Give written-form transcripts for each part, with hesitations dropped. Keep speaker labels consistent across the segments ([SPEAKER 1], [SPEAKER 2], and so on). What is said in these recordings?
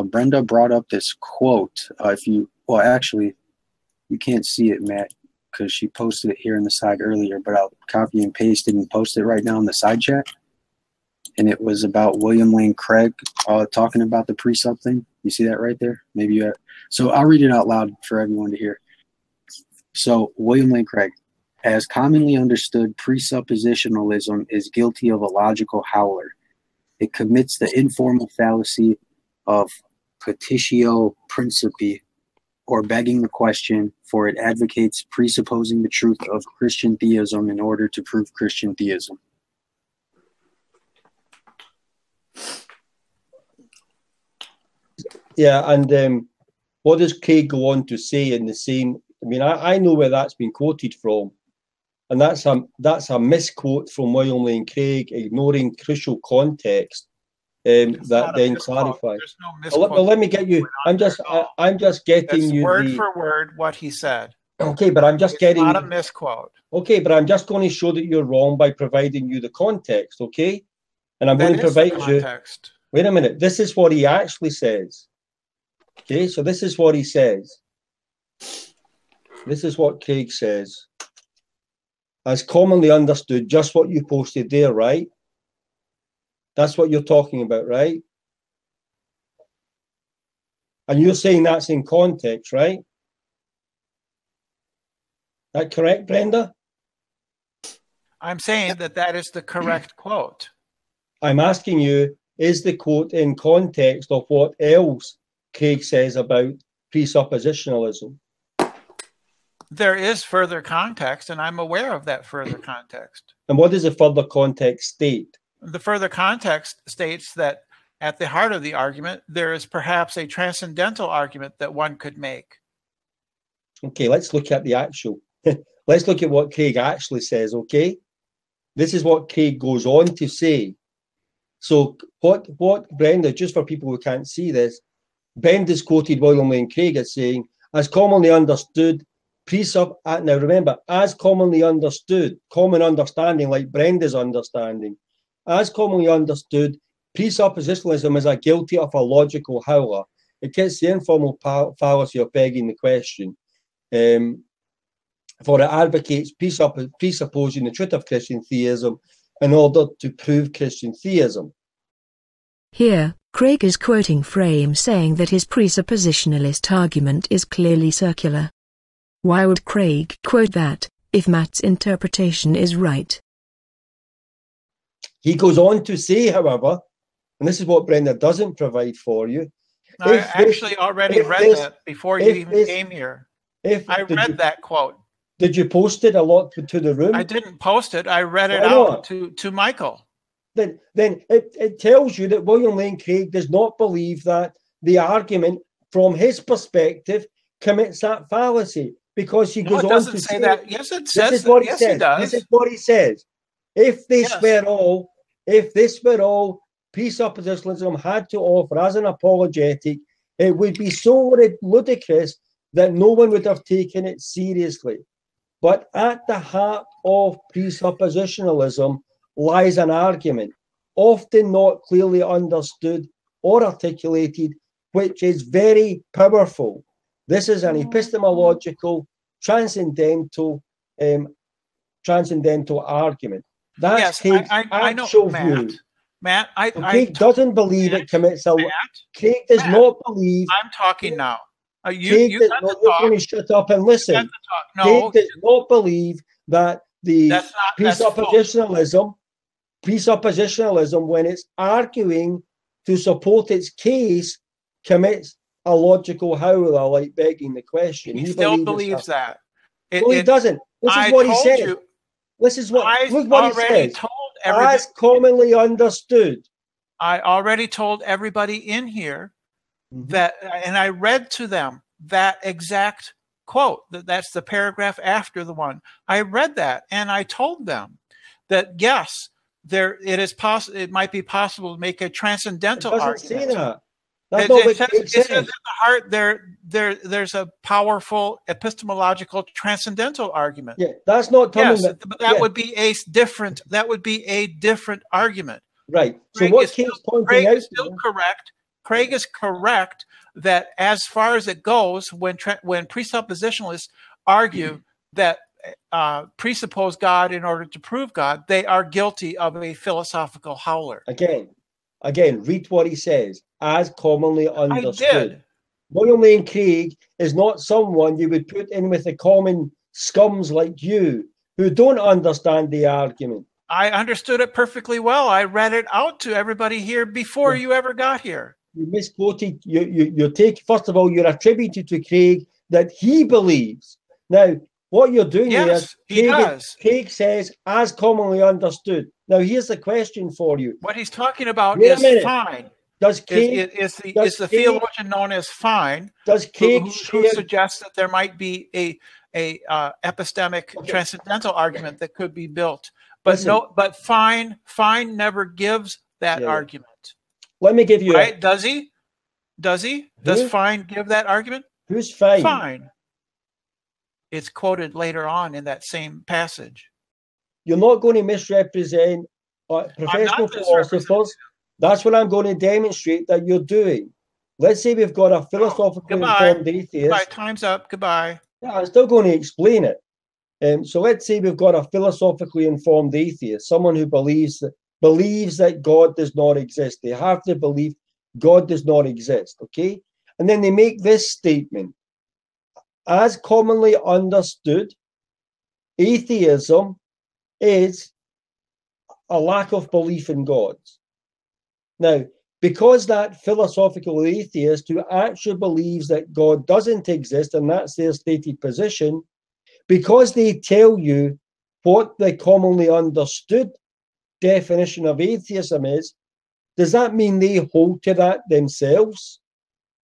[SPEAKER 1] Brenda brought up this quote. Well, actually, you can't see it, Matt, because she posted it here in the side earlier, but I'll copy and paste it and post it right now in the side chat. And it was about William Lane Craig talking about the pre-sup thing. You see that right there? Maybe you have. So I'll read it out loud for everyone to hear. So William Lane Craig, as commonly understood, presuppositionalism is guilty of a logical howler. It commits the informal fallacy of petitio principii, or begging the question, for it advocates presupposing the truth of Christian theism in order to prove Christian theism.
[SPEAKER 2] Yeah, and what does Craig go on to say in the same? I mean, I know where that's been quoted from, and that's a misquote from William Lane Craig, ignoring crucial context. That then clarifies.
[SPEAKER 3] There's no misquote.
[SPEAKER 2] Well, let me get you. I'm just getting you
[SPEAKER 3] word for word what he said.
[SPEAKER 2] Okay, but I'm just getting.
[SPEAKER 3] Not a misquote.
[SPEAKER 2] Okay, but I'm just going to show that you're wrong by providing you the context. Okay, and I'm going to provide you. Wait a minute. This is what he actually says. Okay, so this is what he says. This is what Craig says. As commonly understood, just what you posted there, right? That's what you're talking about, right? And you're saying that's in context, right? That correct, Brenda?
[SPEAKER 3] I'm saying that is the correct quote.
[SPEAKER 2] I'm asking you, is the quote in context of what else Craig says about presuppositionalism?
[SPEAKER 3] There is further context, and I'm aware of that further context.
[SPEAKER 2] And what does the further context state?
[SPEAKER 3] The further context states that at the heart of the argument, there is perhaps a transcendental argument that one could make.
[SPEAKER 2] Okay, let's look at the actual. Let's look at what Craig actually says, okay? This is what Craig goes on to say. So what Brenda, just for people who can't see this, Brenda's quoted William Lane Craig as saying, as commonly understood, now remember, as commonly understood, common understanding like Brenda's understanding, as commonly understood, presuppositionalism is guilty of a logical howler. It gets the informal fallacy of begging the question, for it advocates presupposing the truth of Christian theism in order to prove Christian theism.
[SPEAKER 4] Here, Craig is quoting Frame saying that his presuppositionalist argument is clearly circular. Why would Craig quote that, if Matt's interpretation is right?
[SPEAKER 2] He goes on to say, however, and this is what Brenda doesn't provide for you.
[SPEAKER 3] I actually already read that before you even came here. I read that quote.
[SPEAKER 2] Did you post it a lot to the room?
[SPEAKER 3] I didn't post it. I read it out to Michael.
[SPEAKER 2] Then it tells you that William Lane Craig does not believe that the argument, from his perspective, commits that fallacy, because he goes on to say
[SPEAKER 3] that. Yes, it says. This is what he says.
[SPEAKER 2] This is what he says. If this were all presuppositionalism had to offer as an apologetic, it would be so ludicrous that no one would have taken it seriously. But at the heart of presuppositionalism lies an argument, often not clearly understood or articulated, which is very powerful. This is an epistemological, transcendental argument. That's Craig's actual view.
[SPEAKER 3] Matt,
[SPEAKER 2] Craig doesn't believe it commits a. Craig does not believe.
[SPEAKER 3] I'm talking now.
[SPEAKER 2] Craig does not. You're going to shut up and listen.
[SPEAKER 3] No,
[SPEAKER 2] Craig does not believe that the presuppositionalism, when it's arguing to support its case, commits a logical howler, like begging the question.
[SPEAKER 3] He still believes that.
[SPEAKER 2] No, he doesn't. This is what he said. This is what. Look what he says. As commonly understood.
[SPEAKER 3] I already told everybody in here that, and I read to them that exact quote. That's the paragraph after the one. I read that, and I told them that yes, it might be possible to make a transcendental argument.
[SPEAKER 2] Say that.
[SPEAKER 3] It says at the heart there's a powerful epistemological transcendental argument.
[SPEAKER 2] Yeah, that's not telling
[SPEAKER 3] but that would be a different. That would be a different argument.
[SPEAKER 2] Right. So what Craig's pointing out
[SPEAKER 3] is still correct Craig is correct that as far as it goes, when presuppositionalists argue that presuppose God in order to prove God, they are guilty of a philosophical howler.
[SPEAKER 2] Again, read what he says. As commonly understood.
[SPEAKER 3] I did.
[SPEAKER 2] William Lane Craig is not someone you would put in with the common scums like you who don't understand the argument.
[SPEAKER 3] I understood it perfectly well. I read it out to everybody here before you ever got here.
[SPEAKER 2] You misquoted. You take, first of all, you're attributed to Craig that he believes. Now, what you're doing here,
[SPEAKER 3] he does.
[SPEAKER 2] Craig says, as commonly understood. Now, here's the question for you.
[SPEAKER 3] What he's talking about is fine.
[SPEAKER 2] Does Craig,
[SPEAKER 3] is the theologian known as Fine?
[SPEAKER 2] Does Craig
[SPEAKER 3] who suggests that there might be a epistemic transcendental argument that could be built? But
[SPEAKER 2] listen,
[SPEAKER 3] but Fine never gives that argument.
[SPEAKER 2] Let me give you
[SPEAKER 3] right. Does he? Does Fine give that argument?
[SPEAKER 2] Who's Fine?
[SPEAKER 3] Fine. It's quoted later on in that same passage.
[SPEAKER 2] You're not going to misrepresent professional philosophers. That's what I'm going to demonstrate that you're doing. Let's say we've got a philosophically informed atheist.
[SPEAKER 3] Goodbye. Time's up. Goodbye.
[SPEAKER 2] Yeah, I'm still going to explain it. So let's say we've got a philosophically informed atheist, someone who believes that God does not exist. They have to believe God does not exist, okay? And then they make this statement. As commonly understood, atheism is a lack of belief in God. Now, because that philosophical atheist who actually believes that God doesn't exist, and that's their stated position, because they tell you what the commonly understood definition of atheism is, does that mean they hold to that themselves?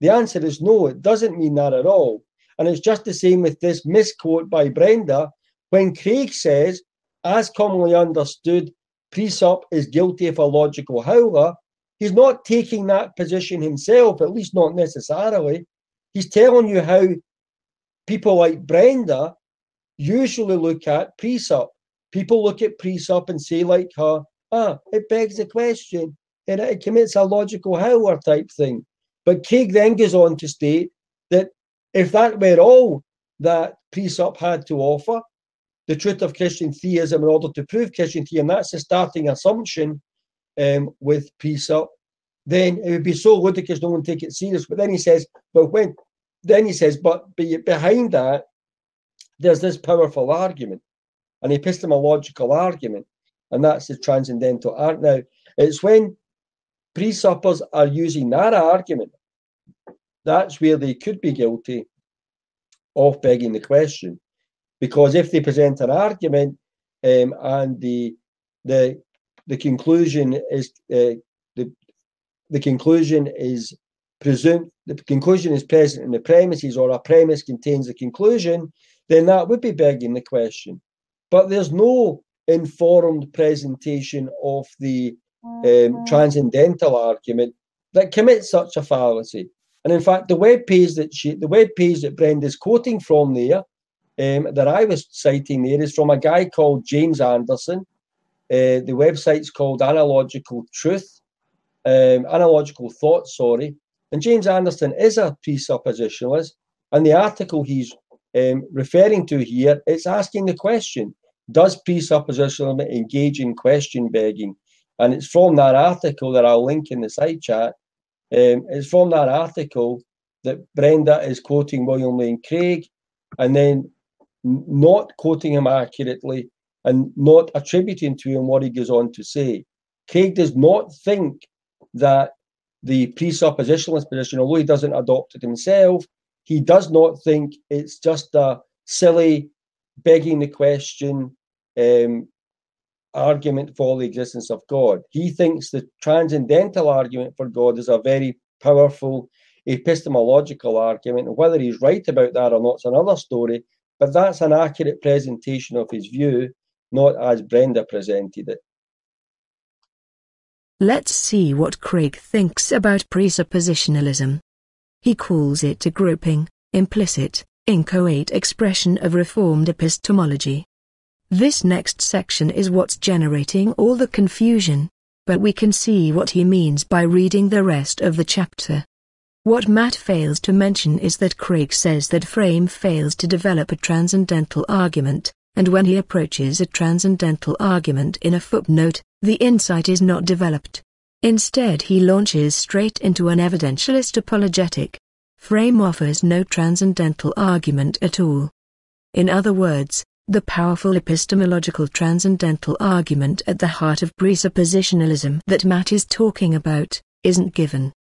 [SPEAKER 2] The answer is no, it doesn't mean that at all. And it's just the same with this misquote by Brenda. When Craig says, as commonly understood, Presup is guilty of a logical howler, he's not taking that position himself, at least not necessarily. He's telling you how people like Brenda usually look at Presup. People look at Presup and say like her, it begs the question, and it commits a logical howler type thing. But Craig then goes on to state that if that were all that Presup had to offer, the truth of Christian theism in order to prove Christian theism, that's the starting assumption with Presup, then it would be so ludicrous no one take it serious. But then he says, but behind that, there's this powerful argument, an epistemological argument, and that's the transcendental art. Now, it's when presuppers are using that argument, that's where they could be guilty of begging the question. Because if they present an argument and the conclusion is the conclusion is presumed, the conclusion is present in the premises, or a premise contains the conclusion, then that would be begging the question. But there's no informed presentation of the transcendental argument that commits such a fallacy. And in fact, the web page that Brenda's quoting from there, that I was citing there, is from a guy called James Anderson. The website's called Analogical Thought, sorry. And James Anderson is a presuppositionalist, and the article he's referring to here, it's asking the question, does presuppositionalism engage in question begging? And it's from that article that I'll link in the side chat. It's from that article that Brenda is quoting William Lane Craig, and then not quoting him accurately and not attributing to him what he goes on to say. Craig does not think that the presuppositionalist position, although he doesn't adopt it himself, he does not think it's just a silly begging the question argument for the existence of God. He thinks the transcendental argument for God is a very powerful epistemological argument, and whether he's right about that or not is another story, but that's an accurate presentation of his view, not as Brenda presented it.
[SPEAKER 4] Let's see what Craig thinks about presuppositionalism. He calls it a groping, implicit, inchoate expression of reformed epistemology. This next section is what's generating all the confusion. but we can see what he means by reading the rest of the chapter. What Matt fails to mention is that Craig says that Frame fails to develop a transcendental argument, and when he approaches a transcendental argument in a footnote, the insight is not developed. Instead, he launches straight into an evidentialist apologetic. Frame offers no transcendental argument at all. In other words, the powerful epistemological transcendental argument at the heart of presuppositionalism that Matt is talking about isn't given.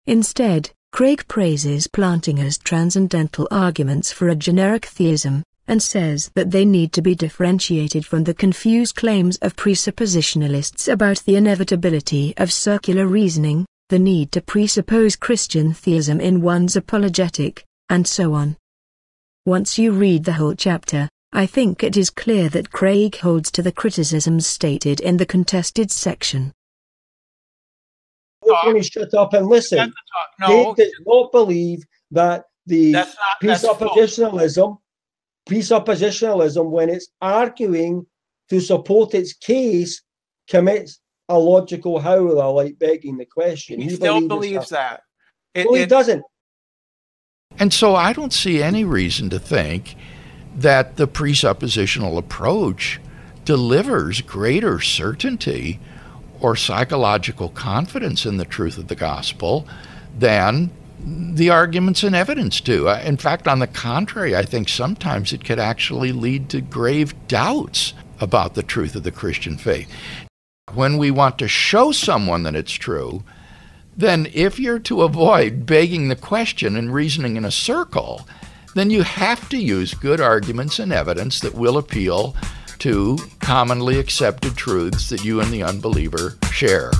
[SPEAKER 4] Instead, Craig praises Plantinga's transcendental arguments for a generic theism, and says that they need to be differentiated from the confused claims of presuppositionalists about the inevitability of circular reasoning, the need to presuppose Christian theism in one's apologetic, and so on. Once you read the whole chapter, I think it is clear that Craig holds to the criticisms stated in the contested section.
[SPEAKER 2] When you shut up and listen,
[SPEAKER 3] No,
[SPEAKER 2] Craig does not believe that the presuppositionalism, when it's arguing to support its case, commits a logical howler like begging the question.
[SPEAKER 3] he still believes that.
[SPEAKER 2] He doesn't.
[SPEAKER 5] And so I don't see any reason to think that the presuppositional approach delivers greater certainty or psychological confidence in the truth of the gospel than the arguments and evidence do. In fact, on the contrary, I think sometimes it could actually lead to grave doubts about the truth of the Christian faith. When we want to show someone that it's true, then if you're to avoid begging the question and reasoning in a circle, then you have to use good arguments and evidence that will appeal to commonly accepted truths that you and the unbeliever share.